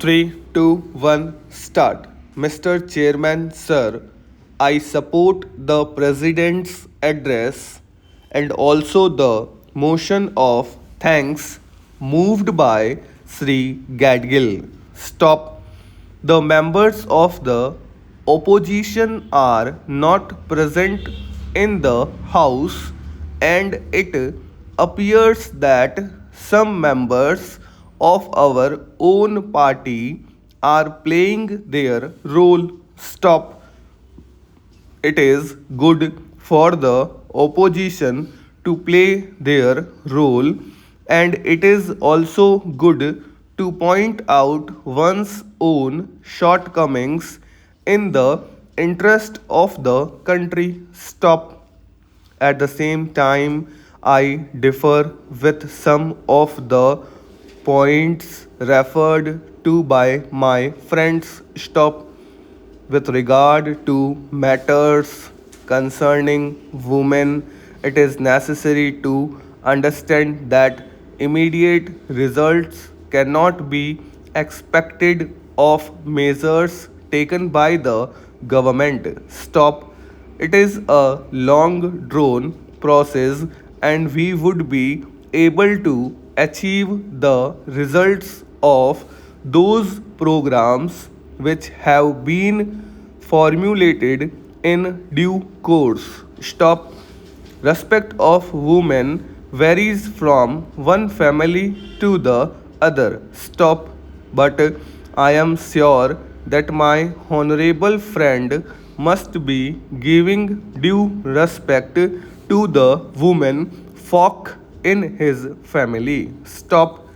3, 2, 1, start. Mr. Chairman, sir, I support the President's address and also the motion of thanks moved by Sri Gadgil. Stop. The members of the opposition are not present in the House, and it appears that some members of our own party are playing their role. Stop. It is good for the opposition to play their role, and it is also good to point out one's own shortcomings in the interest of the country. Stop. At the same time, I differ with some of the points referred to by my friends. Stop. With regard to matters concerning women, it is necessary to understand that immediate results cannot be expected of measures taken by the government. Stop. It is a long drawn process, and we would be able to achieve the results of those programs which have been formulated in due course. Stop. Respect of women varies from one family to the other. Stop. But I am sure that my honorable friend must be giving due respect to the women folk in his family. Stop.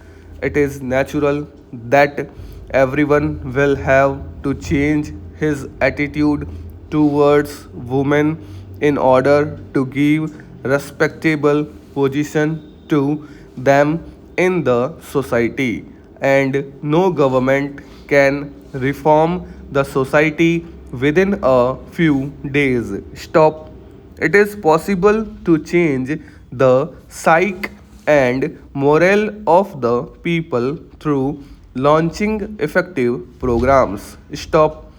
It is natural that everyone will have to change his attitude towards women in order to give respectable position to them in the society, and no government can reform the society within a few days. Stop. It is possible to change the psyche and morale of the people through launching effective programs. Stop.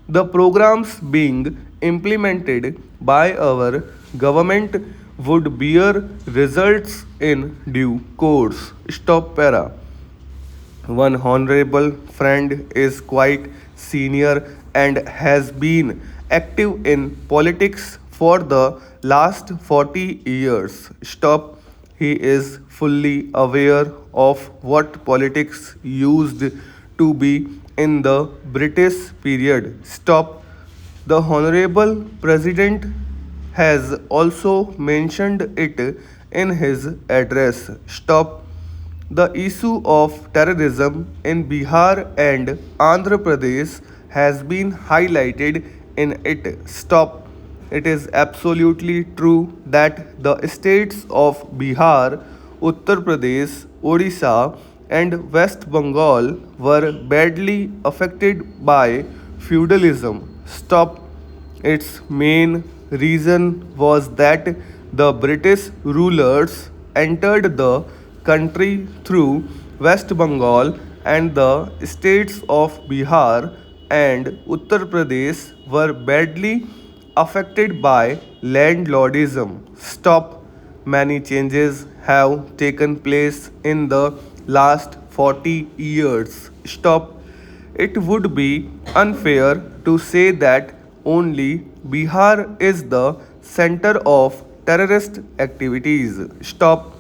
The programs being implemented by our government would bear results in due course. Stop para. One honorable friend is quite senior and has been active in politics for the last 40 years. Stop. He is fully aware of what politics used to be in the British period. Stop. The Honorable President has also mentioned it in his address. Stop. The issue of terrorism in Bihar and Andhra Pradesh has been highlighted in it. Stop. It is absolutely true that the states of Bihar, Uttar Pradesh, Odisha, and West Bengal were badly affected by feudalism. Stop. Its main reason was that the British rulers entered the country through West Bengal, and the states of Bihar and Uttar Pradesh were badly affected by landlordism. Stop. Many changes have taken place in the last 40 years. Stop. It would be unfair to say that only Bihar is the center of terrorist activities. Stop.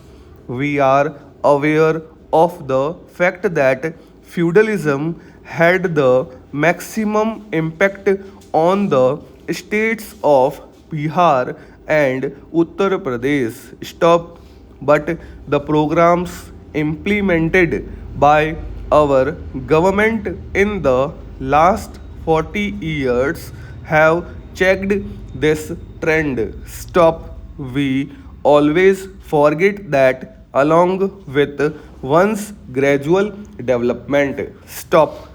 We are aware of the fact that feudalism had the maximum impact on the states of Bihar and Uttar Pradesh. Stop. But the programs implemented by our government in the last 40 years have checked this trend. Stop. We always forget that along with one's gradual development. Stop.